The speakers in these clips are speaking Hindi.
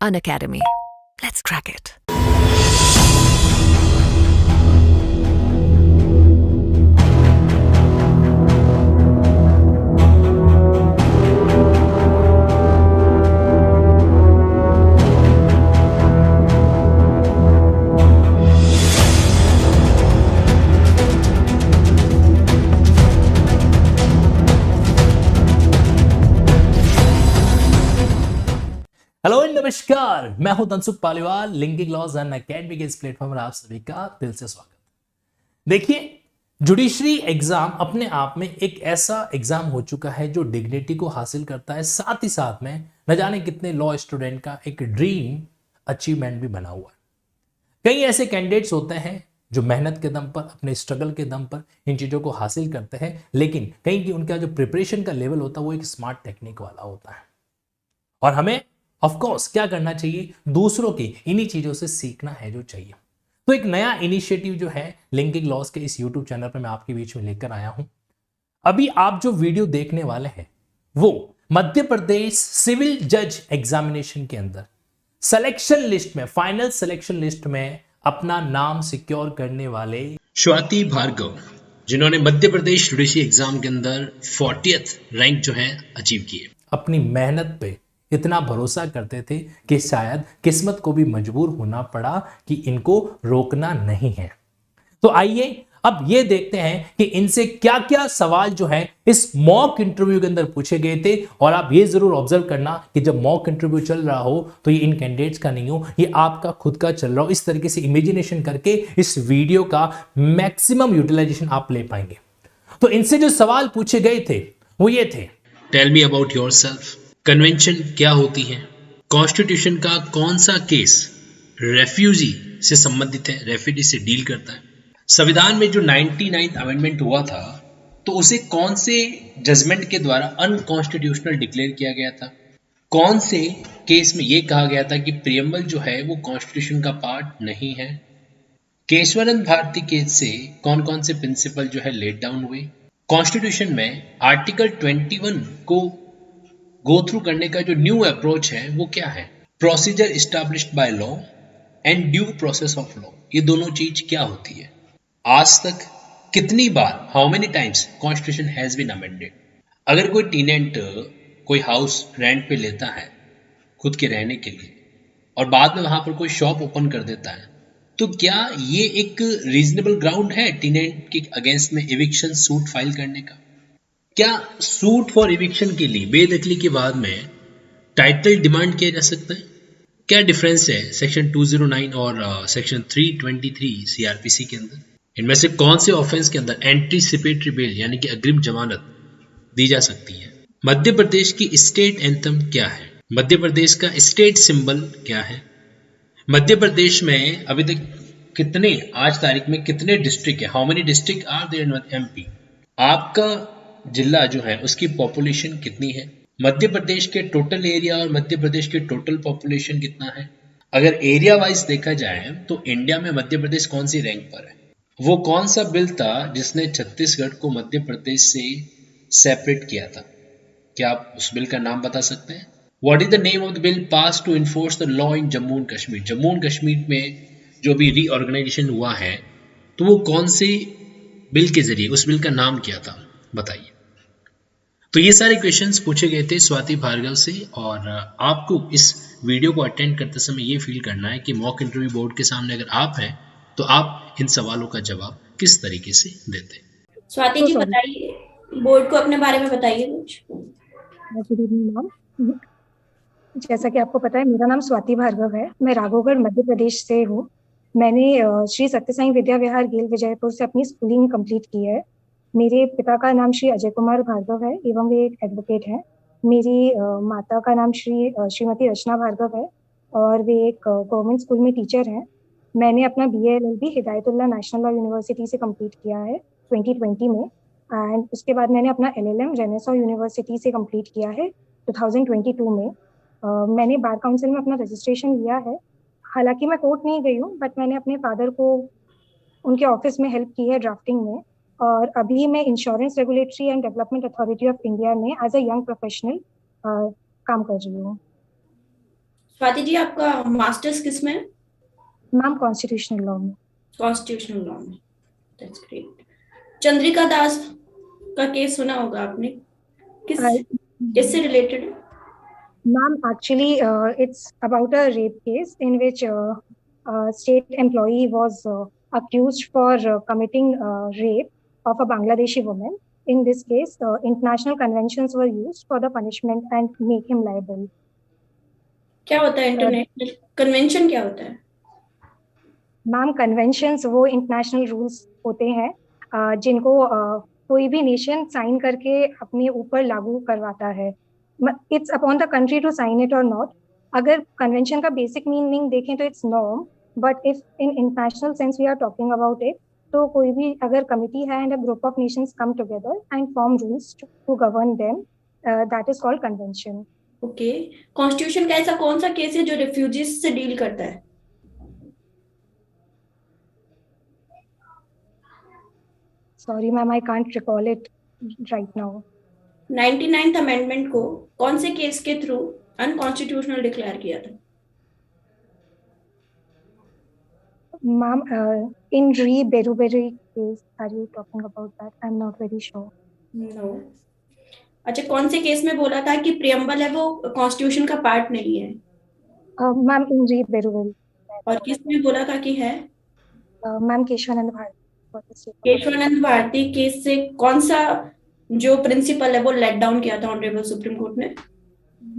Unacademy. Let's crack it. Hello नमस्कार, मैं हूं Tansukh Paliwal. Linking laws and academy के इस प्लेटफॉर्म पर आप सभी का दिल से स्वागत। देखिए, जुडिशरी एग्जाम अपने आप में एक ऐसा एग्जाम हो चुका है जो डिग्निटी को हासिल करता है, साथ ही साथ में न जाने कितने लॉ स्टूडेंट का एक ड्रीम अचीवमेंट भी बना हुआ है। कई ऐसे कैंडिडेट्स होते हैं जो मेहनत के दम पर, अपने स्ट्रगल के दम पर इन चीजों को हासिल करते हैं, लेकिन कहीं की उनका जो प्रिपरेशन का लेवल होता है वो एक स्मार्ट टेक्निक वाला होता है। और हमें ऑफ कोर्स क्या करना चाहिए, दूसरों की इन्हीं चीजों से सीखना है जो चाहिए। तो एक नया इनिशिएटिव जो है लिंकिंग लॉज के इस यूट्यूब चैनल पर मैं आपके बीच में लेकर आया हूं। अभी आप जो वीडियो देखने वाले हैं वो मध्य प्रदेश सिविल जज एग्जामिनेशन के अंदर सिलेक्शन लिस्ट में, फाइनल सिलेक्शन लिस्ट में अपना नाम सिक्योर करने वाले स्वाति भार्गव, जिन्होंने मध्य प्रदेश जुडिशरी एग्जाम के अंदर 40th रैंक जो है अचीव किए। अपनी मेहनत पे इतना भरोसा करते थे कि शायद किस्मत को भी मजबूर होना पड़ा कि इनको रोकना नहीं है। तो आइए अब ये देखते हैं कि इनसे क्या क्या सवाल जो है इस मॉक इंटरव्यू के अंदर पूछे गए थे। और आप ये जरूर ऑब्जर्व करना कि जब मॉक इंटरव्यू चल रहा हो तो ये इन कैंडिडेट्स का नहीं हो, ये आपका खुद का चल रहा हो। इस तरीके से इमेजिनेशन करके इस वीडियो का मैक्सिमम यूटिलाइजेशन आप ले पाएंगे। तो इनसे जो सवाल पूछे गए थे वो ये थे, tell me about yourself. Convention क्या होती है? कॉन्स्टिट्यूशन का कौन सा केस रेफ्यूजी से संबंधित है, रेफ्यूजी से डील करता है? संविधान में जो 99th अमेंडमेंट हुआ था तो उसे कौन से जजमेंट के द्वारा अनकॉन्स्टिट्यूशनल डिक्लेयर किया गया था? कौन से केस में यह कहा गया था कि प्रियम्बल जो है वो कॉन्स्टिट्यूशन का पार्ट नहीं है? केशवानंद भारती केस से कौन कौन से प्रिंसिपल जो है लेट डाउन हुए? कॉन्स्टिट्यूशन में आर्टिकल 21 को गो थ्रू करने का जो न्यू अप्रोच है वो क्या है? Procedure established by law and due process of law, ये दोनों चीज क्या होती है? आज तक कितनी बार, how many times constitution has been amended? अगर कोई टीनेंट कोई हाउस रेंट पे लेता है खुद के रहने के लिए और बाद में वहां पर कोई शॉप ओपन कर देता है, तो क्या ये एक रीजनेबल ग्राउंड है टीनेंट के अगेंस्ट में एविक्शन सूट फाइल करने का? क्या सूट फॉर इविक्शन के लिए बेदखली के बाद में टाइटल डिमांड किया जा सकता है? क्या डिफरेंस है सेक्शन 209 और सेक्शन 323 सीआरपीसी के अंदर? इनमें से कौन से ऑफेंस के अंदर एंटीसिपेटरी बेल यानी कि अग्रिम जमानत दी जा सकती है? मध्य प्रदेश की स्टेट एंथम क्या है? मध्य प्रदेश का स्टेट सिंबल क्या है? मध्य प्रदेश में अभी तक कितने, आज तारीख में कितने डिस्ट्रिक्ट है? How many district are there in MP? आपका जिला जो है उसकी पॉपुलेशन कितनी है? मध्य प्रदेश के टोटल एरिया और मध्य प्रदेश के टोटल पॉपुलेशन कितना है? अगर एरिया वाइज देखा जाए तो इंडिया में मध्य प्रदेश कौन सी रैंक पर है? वो कौन सा बिल था जिसने छत्तीसगढ़ को मध्य प्रदेश से सेपरेट किया था? क्या आप उस बिल का नाम बता सकते हैं? What is the name of the bill pass to enforce the law in Jammu and Kashmir? Jammu and Kashmir में जो भी रीऑर्गेनाइजेशन हुआ है तो वो कौन से बिल के जरिए, उस बिल का नाम क्या था, बताइए। तो ये सारे क्वेश्चंस पूछे गए थे स्वाति भार्गव से। और आपको इस वीडियो को अटेंड करते समय ये फील करना है कि मॉक इंटरव्यू बोर्ड के सामने अगर आप हैं तो आप इन सवालों का जवाब किस तरीके से देते हैं। स्वाति जी बताइए, बोर्ड को अपने बारे में बताइए कुछ। Good evening ma'am. जैसा कि आपको पता है मेरा नाम स्वाति भार्गव है। मैं राघोगढ़ मध्य प्रदेश से हूँ। मैंने श्री सत्य साई विद्या विहार गेल विजयपुर से अपनी स्कूलिंग कंप्लीट की है। मेरे पिता का नाम श्री अजय कुमार भार्गव है एवं वे एक एडवोकेट हैं। मेरी माता का नाम श्रीमती रचना भार्गव है और वे एक गवर्नमेंट स्कूल में टीचर हैं। मैंने अपना BA LLB Hidayatullah national law university से कंप्लीट किया है 2020 में। एंड उसके बाद मैंने अपना LLM रेनेसां यूनिवर्सिटी से कंप्लीट किया है 2022 में। मैंने बार काउंसिल में अपना रजिस्ट्रेशन लिया है। हालांकि मैं कोर्ट नहीं गई हूँ, बट मैंने अपने फादर को उनके ऑफिस में हेल्प की है ड्राफ्टिंग में। और अभी मैं insurance regulatory and development authority of India में एज अ यंग प्रोफेशनल काम कर रही हूँ। स्वाति जी, आपका मास्टर्स किस में है? मैम कॉन्स्टिट्यूशनल लॉ में। कॉन्स्टिट्यूशनल लॉ में। That's great. चंद्रिका दास का केस सुना होगा आपने, किस किससे रिलेटेड है? Ma'am, actually, it's about a rape case in which a state employee was accused for committing rape of a Bangladeshi woman. In this case, international conventions were used for the punishment and make him liable. क्या होता है इंटरनेशनल कन्वेंशन, क्या होता है? मैम, कन्वेंशंस वो इंटरनेशनल रूल्स होते हैं जिनको कोई भी नेशन साइन करके अपने ऊपर लागू करवाता है। It's upon the country to sign it और नॉट। अगर कन्वेंशन का बेसिक मीनिंग देखें तो it's norm, but if in international sense we are talking about it, तो कोई भी अगर कमिटी है and a group of nations come together and form rules to govern them, that is called convention. Okay. Constitution का ऐसा कौन सा केस है जो रिफ्यूजीज से डील करता है? Sorry, ma'am, I can't recall it right now. 99th amendment को कौन से केस के थ्रू अनकॉन्स्टिट्यूशनल डिक्लेयर किया था? Ma'am, in Re Beruberi case, are you talking about that? I'm not very sure. No. अच्छा, कौन से केस में बोला था कि प्रियम्बल है वो कॉन्स्टिट्यूशन का पार्ट नहीं है? Ma'am, in Re Beruberi. और किस में बोला था कि है? Ma'am, Keshwanand Bharti. for the state of- Kesavananda Bharati case से कौन सा जो प्रिंसिपल है वो लेट डाउन किया था ऑनरेबल सुप्रीम कोर्ट ने?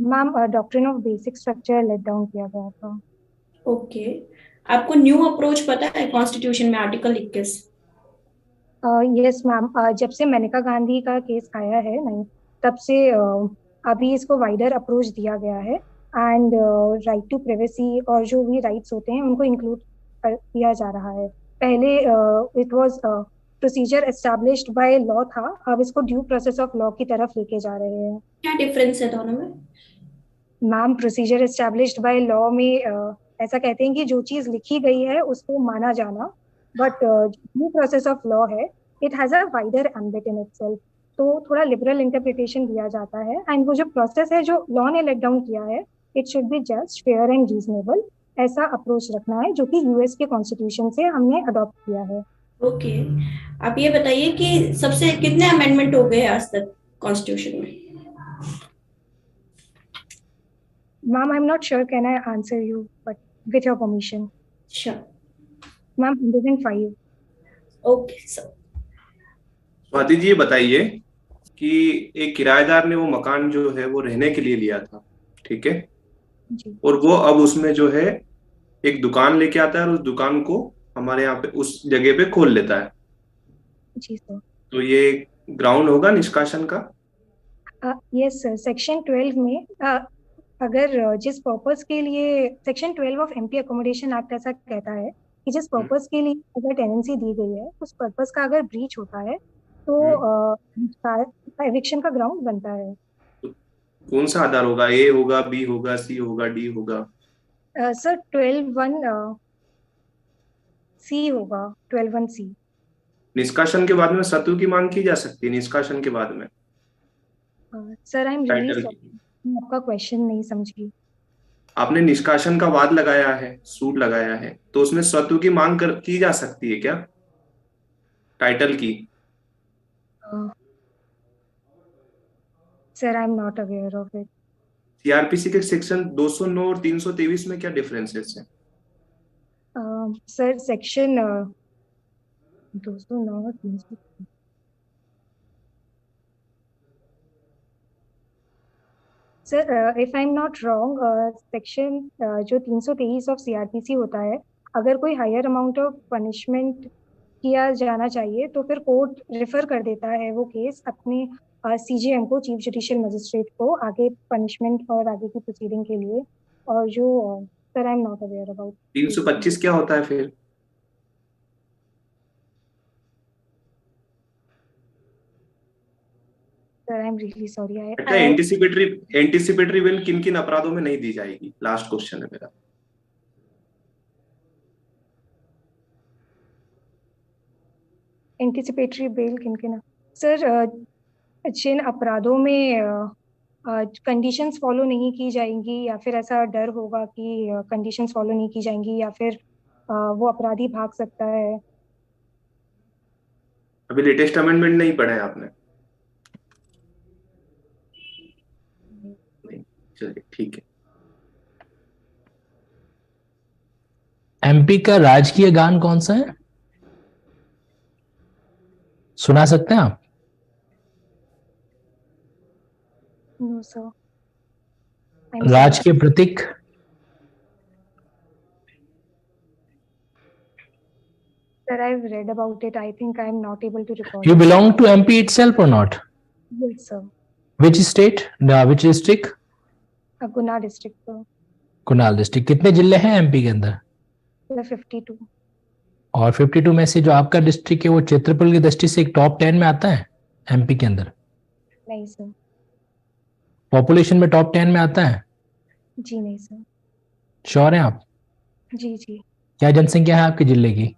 Ma'am, doctrine of basic structure let down किया गया था। ओके। आपको न्यू अप्रोच पता है कॉन्स्टिट्यूशन में आर्टिकल 21? यस मैम, जब से मेनका गांधी का केस आया है नहीं, तब से अभी इसको वाइडर अप्रोच दिया गया है एंड राइट टू प्राइवेसी और जो भी राइट्स होते हैं उनको इंक्लूड किया जा रहा है। पहले it was procedure established by law था, अब इसको ड्यू प्रोसेस ऑफ लॉ की तरफ लेके जा रहे हैं। क्या डिफरेंस है दोनों में? Ma'am, procedure established by law में ऐसा कहते हैं कि जो चीज लिखी गई है उसको माना जाना, but due process of law है, it has a wider ambit in itself, तो थोड़ा लिबरल इंटरप्रिटेशन दिया जाता है एंड वो जो प्रोसेस है जो लॉ ने लेट डाउन किया है, it should be just fair and reasonable. ऐसा अप्रोच रखना है जो कि यूएस के कॉन्स्टिट्यूशन से हमने अडॉप्ट किया है। ओके। आप ये बताइए कि सबसे कितने अमेंडमेंट हो गए आज तक कॉन्स्टिट्यूशन में? Ma'am, I am not sure, can I answer you but with your permission? Sure. Ma'am, 105। Okay sir. Swati ji, ये बताइए कि एक किराएदार ने वो मकान जो है वो रहने के लिए लिया था, ठीक है, जी और वो अब उसमें जो है एक दुकान लेके आता है और उस दुकान को हमारे यहाँ पे उस जगह पे खोल लेता है, जी सर। तो ये ग्राउंड होगा निष्कासन का? यस सर, सेक्शन 12 में अगर जिस पर्पस के लिए section 12 of MP accommodation act ऐसा कहता है कि जिस पर्पस के लिए अगर टेनेंसी दी गई है उस पर्पस का अगर ब्रीच होता है तो एविक्शन का ग्राउंड बनता है। कौन सा आधार होगा? ए होगा, बी होगा, सी होगा, डी होगा? सर 12(1) सी होगा, 12(1) सी। निष्कासन के बाद में सत्व की मांग की जा सकती है निष्कासन के बाद में? Sir I am really title sorry, की मैं आपका क्वेश्चन नहीं समझी। आपने निष्कासन का वाद लगाया है, सूट लगाया है, तो उसमें स्वत्व की मांग की जा सकती है क्या टाइटल की? Sir I am not aware of it. CrPC के सेक्शन 209 और 323 में क्या डिफरेंसेस है? सर सेक्शन 209 और 300। Sir if I am not wrong, section जो 323 ऑफ सीआरपीसी होता है, अगर कोई हायर अमाउंट ऑफ पनिशमेंट किया जाना चाहिए तो फिर कोर्ट रेफर कर देता है वो केस अपने सीजेएम को, चीफ जुडिशियल मजिस्ट्रेट को, आगे पनिशमेंट और आगे की प्रोसीडिंग के लिए। और जो sir I am not aware about 325 क्या होता है फिर? Sir I am really sorry. अच्छा, एंटीसिपेटरी बेल किन किन अपराधों में नहीं दी जाएगी? लास्ट क्वेश्चन है मेरा। एंटीसिपेटरी बेल किन किन? सर जिन अपराधों में कंडीशंस फॉलो नहीं की जाएंगी या फिर ऐसा डर होगा कि कंडीशंस फॉलो नहीं की जाएंगी या फिर वो अपराधी भाग सकता है? अभी लेटेस्ट अमेंडमेंट नहीं पढ़ा है आपने? नहीं, चलिए ठीक है। एमपी का राजकीय गान कौन सा है? सुना सकते हैं आप? No sir. राज के प्रतीक? Sir, I've read about it. I think I'm not able to recall. You belong to MP itself or not? Yes, sir. Which state? Which district? Guna district, sir. Kunal district. कितने जिले हैं एमपी के अंदर? Sir, 52. और 52 में से जो आपका डिस्ट्रिक्ट है वो क्षेत्रफल की दृष्टि से एक टॉप 10 में आता है एमपी के अंदर? नहीं सर। पॉपुलेशन में टॉप 10 में आता है? जी नहीं सर। श्योर हैं आप? जी जी। क्या जनसंख्या है आपके जिले की?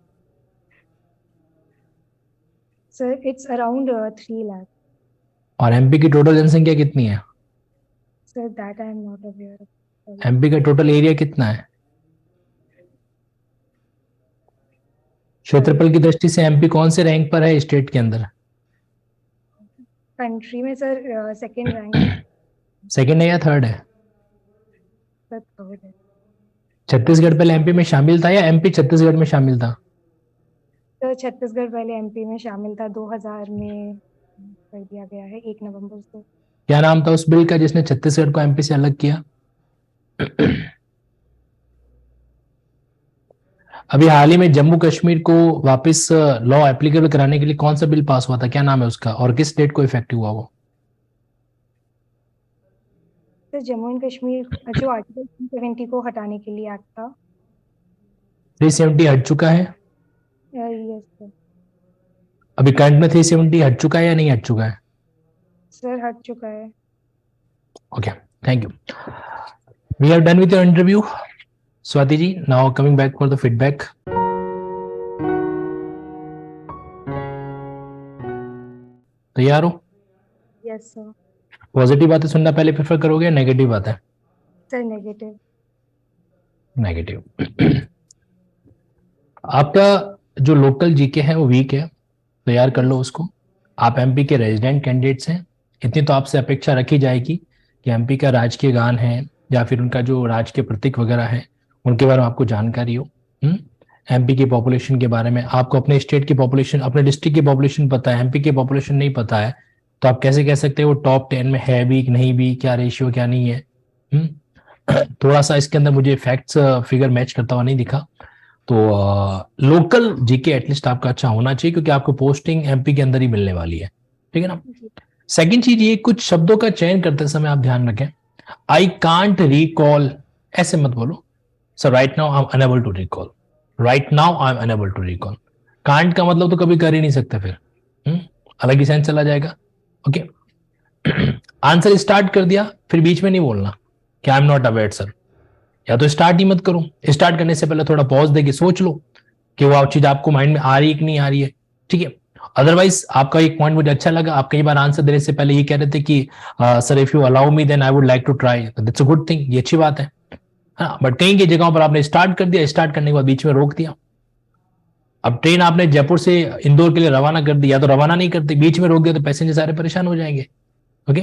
Sir, it's around 3 lakh. और एमपी की टोटल जनसंख्या कितनी है? Sir, that I am not aware of. MP का टोटल एरिया कितना है? क्षेत्रफल की दृष्टि से एमपी कौन से रैंक पर है स्टेट के अंदर? कंट्री में सर सेकंड रैंक। सेकंड है या थर्ड है? सर थर्ड है। छत्तीसगढ़ पहले एमपी में शामिल था या एमपी छत्तीसगढ़ में शामिल था? सर छत्तीसगढ़ पहले एमपी में शामिल था, 2000 में कर दिया गया है 1 नवंबर से। क्या नाम था उस बिल का जिसने छत्तीसगढ़ को एमपी से अलग किया? अभी हाल ही में जम्मू कश्मीर को वापस लॉ एप्लीकेबल कराने के लिए कौन सा बिल पास हुआ था? क्या नाम है उसका और किस स्टेट को इफेक्टिव हुआ वो? सर जम्मू एंड कश्मीर जो आर्टिकल 370 को हटाने के लिए एक्ट था। 370 हट चुका है? Yes sir. अभी करंट में 370 हट चुका है या नहीं हट चुका है? सर हट चुका है। Okay, thank you. We are done with your interview Swati ji. Now coming back for the feedback. तैयार हो? Yes sir. पॉजिटिव बातें सुनना पहले प्रेफर करोगे या नेगेटिव बातें? Sir negative. नेगेटिव। आपका जो लोकल जीके है वो वीक है, तैयार कर लो उसको। आप एमपी के रेजिडेंट कैंडिडेट्स हैं, इतनी तो आपसे अपेक्षा रखी जाएगी कि एमपी का राजकीय गान है या फिर उनका जो राजकीय प्रतीक वगैरह है उनके बारे में आपको जानकारी हो। एमपी की पॉपुलेशन के बारे में आपको अपने स्टेट की पॉपुलेशन, अपने डिस्ट्रिक्ट की पॉपुलेशन पता है, एमपी की पॉपुलेशन नहीं पता है, तो आप कैसे कह सकते हो वो टॉप 10 में है भी कि नहीं भी, क्या रेशियो क्या नहीं है? थोड़ा सा इसके अंदर मुझे फैक्ट्स फिगर मैच करता हुआ नहीं दिखा। तो लोकल जीके एटलीस्ट आपका अच्छा होना चाहिए क्योंकि आपको पोस्टिंग एमपी के अंदर ही मिलने वाली है, ठीक है ना? सेकंड चीज ये, कुछ शब्दों का चयन करते समय आप ध्यान रखें। आई कांट रिकॉल ऐसे मत बोलो। So right now I am unable to recall, right now I am unable to recall. Can't का मतलब तो कभी कर ही नहीं सकते, फिर अलग ही सेंस चला जाएगा। ओके, आंसर स्टार्ट कर दिया फिर बीच में नहीं बोलना कि आई एम नॉट अवेयर सर, या तो स्टार्ट ही मत करो। स्टार्ट करने से पहले थोड़ा पॉज देके सोच लो कि वो चीज आपको माइंड में आ रही है कि नहीं आ रही है, ठीक है? अदरवाइज आपका एक पॉइंट मुझे अच्छा लगा, आप कई बार आंसर देने से पहले ये कह रहे थे कि sir if you allow me then I would like to try, that's a good thing, ये अच्छी बात है। हाँ, बट कई की जगहों पर आपने स्टार्ट कर दिया, स्टार्ट करने के बाद बीच में रोक दिया। अब ट्रेन आपने जयपुर से इंदौर के लिए रवाना कर दी, या तो रवाना नहीं करती, बीच में रोक दिया तो पैसेंजर सारे परेशान हो जाएंगे। ओके,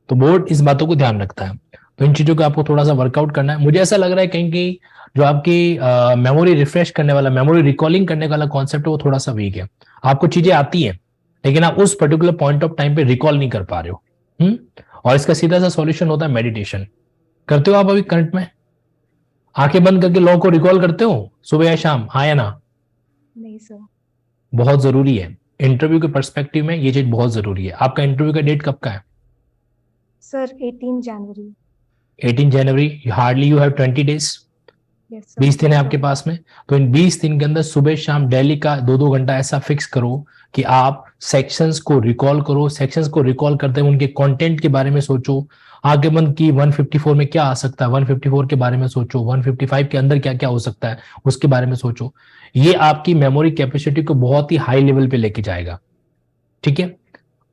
तो बोर्ड इस बातों को ध्यान रखता है, तो इन चीजों को आपको थोड़ा सा वर्कआउट करना है। मुझे ऐसा लग रहा है कहीं कहीं जो आपकी मेमोरी रिफ्रेश करने वाला, मेमोरी रिकॉलिंग करने वाला कॉन्सेप्ट है वो थोड़ा सा वीक है। आपको चीजें आती हैं लेकिन आप उस पर्टिकुलर पॉइंट ऑफ टाइम पे रिकॉल नहीं कर पा रहे हो। और इसका सीधा सा सॉल्यूशन होता है मेडिटेशन। करते हो आप अभी करंट में? आंखें बंद करके लॉ को रिकॉल करते हो सुबह या शाम, हाँ या ना? नहीं सर। बहुत जरूरी है, इंटरव्यू के पर्सपेक्टिव में ये चीज बहुत जरूरी है। आपका इंटरव्यू का डेट कब का है? Sir 18 January. 18 January, hardly you have 20 days, 20 दिन है आपके पास में। तो इन 20 दिन के अंदर सुबह शाम डेली का 2-2 घंटा ऐसा फिक्स करो कि आप सेक्शंस को रिकॉल करो। सेक्शंस को रिकॉल करते हुए उनके कंटेंट के बारे में सोचो। आगे बंद की 154 में क्या आ सकता है, 154 के बारे में सोचो, 155 के अंदर क्या क्या हो सकता है उसके बारे में सोचो। ये आपकी मेमोरी कैपेसिटी को बहुत ही हाई लेवल पे लेके जाएगा, ठीक है?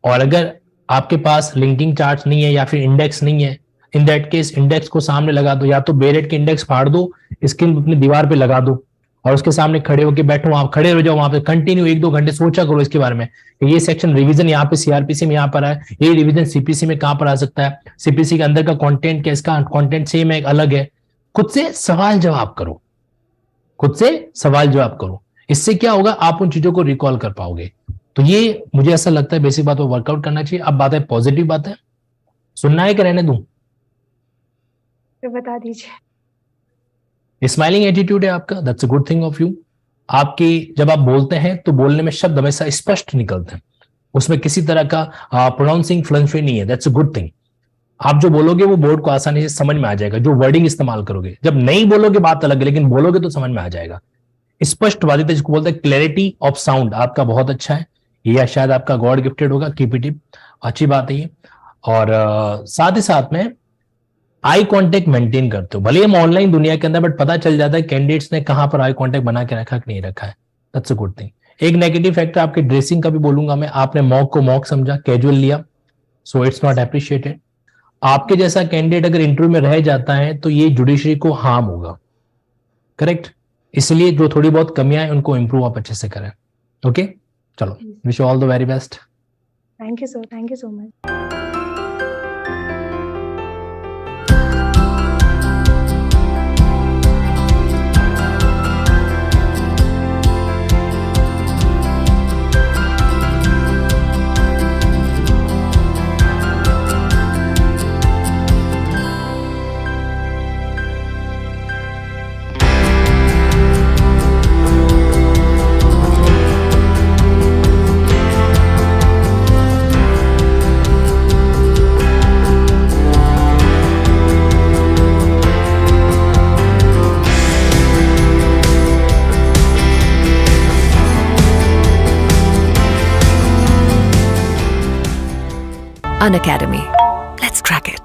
और अगर आपके पास लिंकिंग चार्ट नहीं है या फिर इंडेक्स नहीं है, इन दैट केस इंडेक्स को सामने लगा दो, या तो बेरेट के इंडेक्स फाड़ दो, स्क्रीन अपनी दीवार पे लगा दो और उसके सामने खड़े होकर बैठो, वहां खड़े हो जाओ, वहां पे कंटिन्यू 1-2 घंटे सोचा करो इसके बारे में कि ये सेक्शन रिवीजन यहाँ पे सीआरपीसी में यहाँ पर है, ये रिवीजन सीपीसी में कहाँ पर आ सकता है, सीपीसी के अंदर का कंटेंट क्या, इसका कंटेंट सेम है अलग है। खुद से सवाल जवाब करो, खुद से सवाल जवाब करो, इससे क्या होगा, आप उन चीजों को रिकॉल कर पाओगे। तो ये मुझे ऐसा लगता है बेसिक बात को वर्कआउट करना चाहिए। अब बात है पॉजिटिव बात है, सुनना है कि रहने दूं? तो बता दीजिए। स्माइलिंग एटीट्यूड है आपका, that's a good thing of you. आपकी जब आप बोलते हैं तो बोलने में शब्द हमेशा स्पष्ट निकलते हैं, उसमें किसी तरह का प्रोनाउंसिंग फ्लंफे नहीं है, दैट्स अ गुड थिंग। आप जो बोलोगे वो बोर्ड को आसानी से समझ में आ जाएगा, जो वर्डिंग इस्तेमाल करोगे। जब नहीं बोलोगे बात अलग है, लेकिन बोलोगे तो समझ में आ जाएगा। स्पष्टवादिता जिसको बोलते हैं, क्लैरिटी ऑफ साउंड आपका बहुत अच्छा है, या शायद आपका गॉड गिफ्टेड होगा, कीप इट अप, अच्छी बात है ये। और साथ ही साथ में आई कांटेक्ट मेंटेन करते हो, भले हम ऑनलाइन दुनिया के अंदर, बट पता चल जाता है कैंडिडेट्स ने कहां पर आई कांटेक्ट बना के रखा कि नहीं रखा है, दैट्स अ गुड थिंग। एक नेगेटिव फैक्टर आपके ड्रेसिंग का भी बोलूंगा मैं, आपने मॉक को मॉक समझा, कैजुअल लिया, सो इट्स नॉट अप्रिशिएटेड। आपके जैसा कैंडिडेट अगर इंटरव्यू में रह जाता है तो ये जुडिशरी को हार्म होगा, करेक्ट। इसलिए जो थोड़ी बहुत कमियां हैं उनको इंप्रूव आप अच्छे से करें। ओके, चलो, wish you all the very best. Thank you sir, thank you so much. Unacademy. Let's crack it.